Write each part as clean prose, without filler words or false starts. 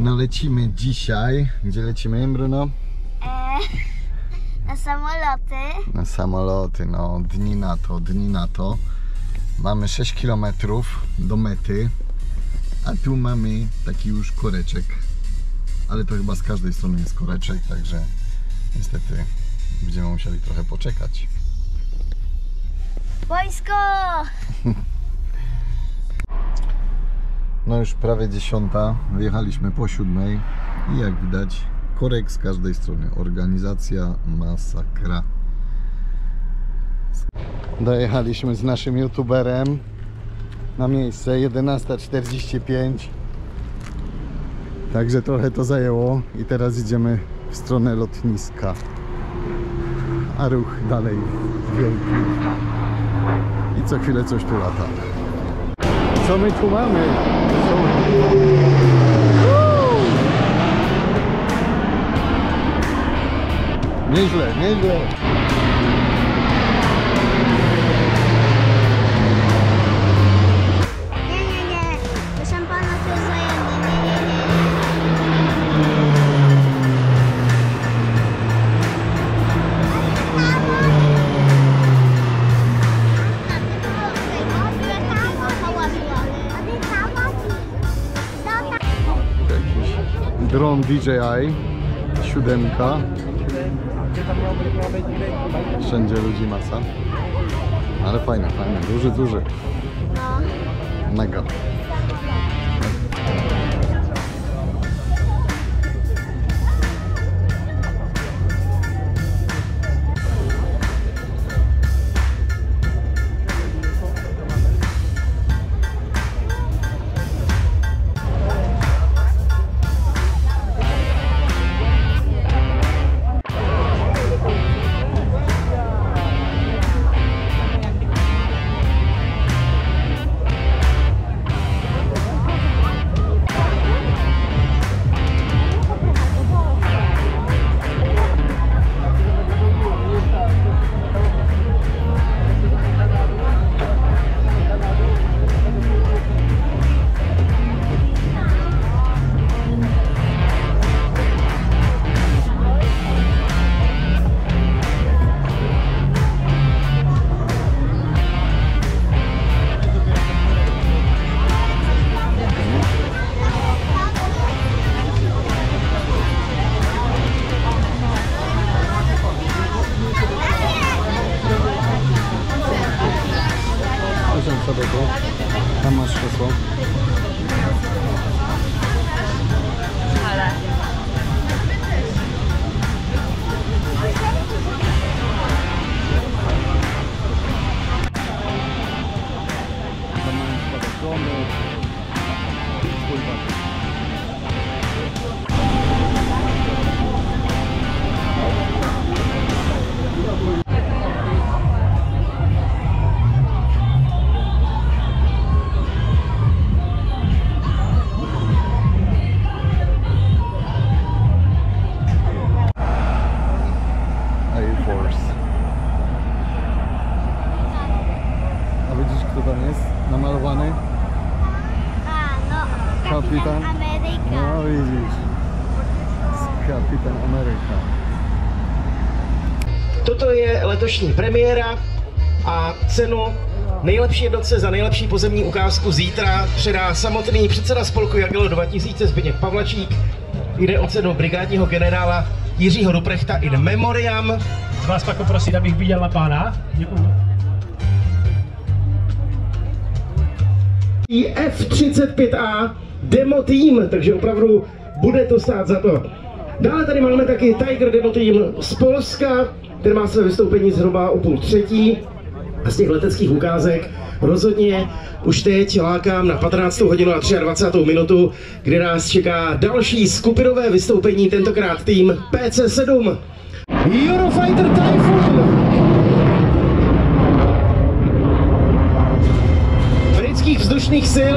No lecimy dzisiaj. Gdzie lecimy, Bruno? Na samoloty. Na samoloty, no dni na to. Mamy 6 km do mety. A tu mamy taki już koreczek. Ale to chyba z każdej strony jest koreczek, także niestety będziemy musieli trochę poczekać. Wojsko! No już prawie 10, wyjechaliśmy po 7 i jak widać korek z każdej strony. Organizacja masakra. Dojechaliśmy z naszym youtuberem na miejsce 11:45. Także trochę to zajęło i teraz idziemy w stronę lotniska. A ruch dalej wielki. I co chwilę coś tu lata. Co my tu mamy? Nieźle, nieźle. Nie. Proszę pana, to jest zajęte. Jakiś dron DJI 7. Wszędzie ludzi masa. Ale fajne, duży. Mega. Tam masz krzesło. Tam mają spadochrony. A widzisz, kto tam jest? Namalowany? Kapitan Ameryka. No widzisz. Kapitan Ameryka. Toto je letošní premiéra a cenu nejlepší jednotce za nejlepší pozemní ukázku zítra předá samotný předseda spolku Jagello 2000 Zbyněk Pavlačík. Jde o cenu brigádního generála Jiřího Ruprechta in memoriam. Vás pak poprosit, abych viděl na pána. Děkuju. F-35A Demo Team, takže opravdu bude to stát za to. Dále tady máme taky Tiger Demo Team z Polska, který má své vystoupení zhruba o 2:30. A z těch leteckých ukázek rozhodně už teď lákám na 15. hodinu a 23. minutu, kde nás čeká další skupinové vystoupení, tentokrát tým PC-7. Eurofighter Typhoon! Britských vzdušných sil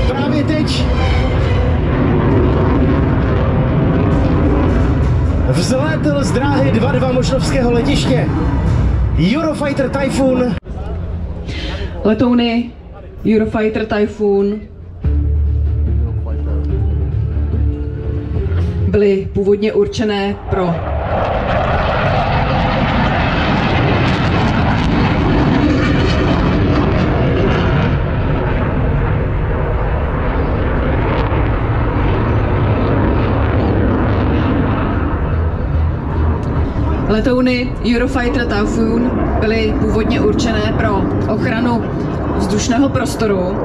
právě teď vzlétl z dráhy 2-2 mošnovského letiště. Eurofighter Typhoon. Letouny Eurofighter Typhoon byly původně určené pro letouny Eurofighter Typhoon byly původně určené pro ochranu vzdušného prostoru.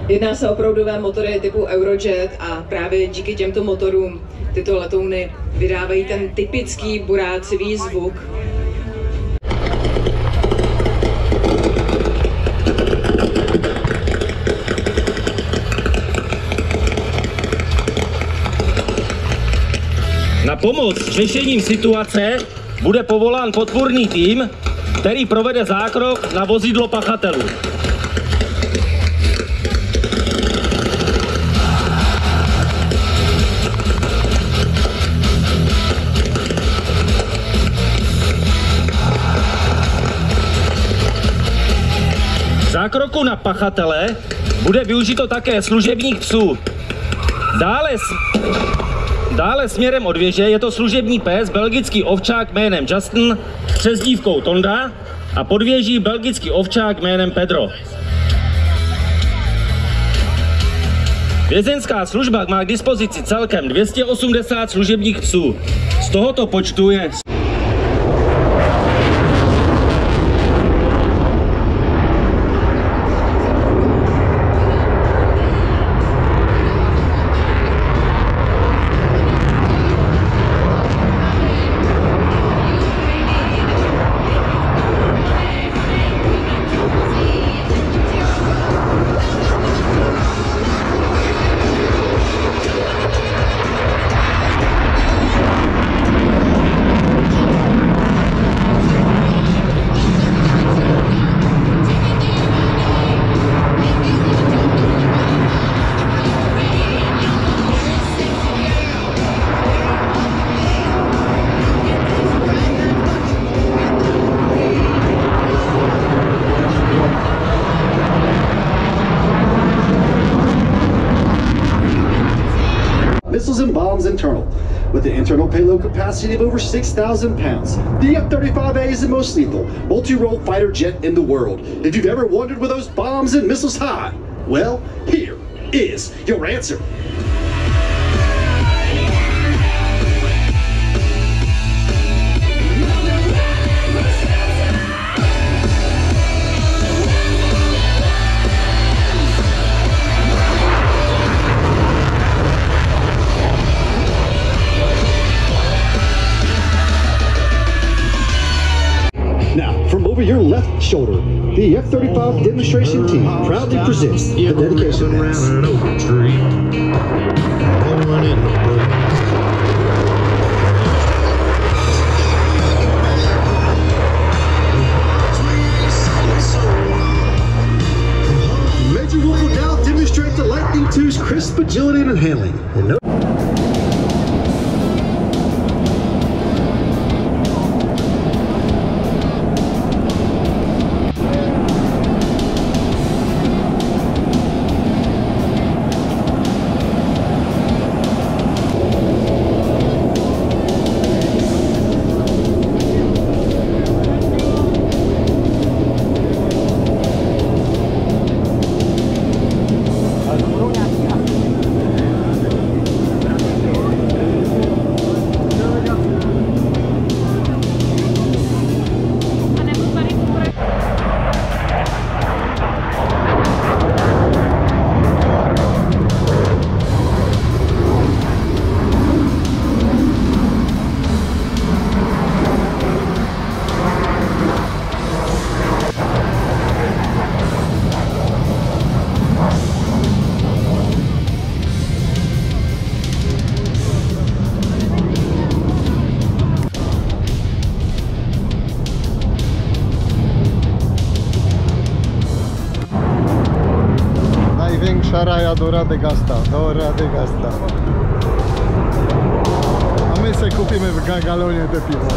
Jedná se o opravdové motory typu Eurojet a právě díky těmto motorům tyto letouny vydávají ten typický burácivý zvuk. Na pomoc s řešením situace bude povolán podpůrný tým, který provede zákrok na vozidlo pachatelů. Zákroku na pachatele bude využito také služebník psů. Dále směrem od věže je to služební pes, belgický ovčák jménem Justin, přezdívkou Tonda a pod věží belgický ovčák jménem Pedro. Vězeňská služba má k dispozici celkem 280 služebních psů. Z tohoto počtu je missiles and bombs internal. With an internal payload capacity of over 6,000 pounds, the F-35A is the most lethal multi-role fighter jet in the world. If you've ever wondered where those bombs and missiles hide, well, here is your answer. Now, from over your left shoulder, the F-35 demonstration team proudly presents the dedication dance. Major Wolf will now demonstrate the Lightning II's crisp agility and handling. And szaraja do Radegasta, A my se kupimy w Gagalonie te piwo.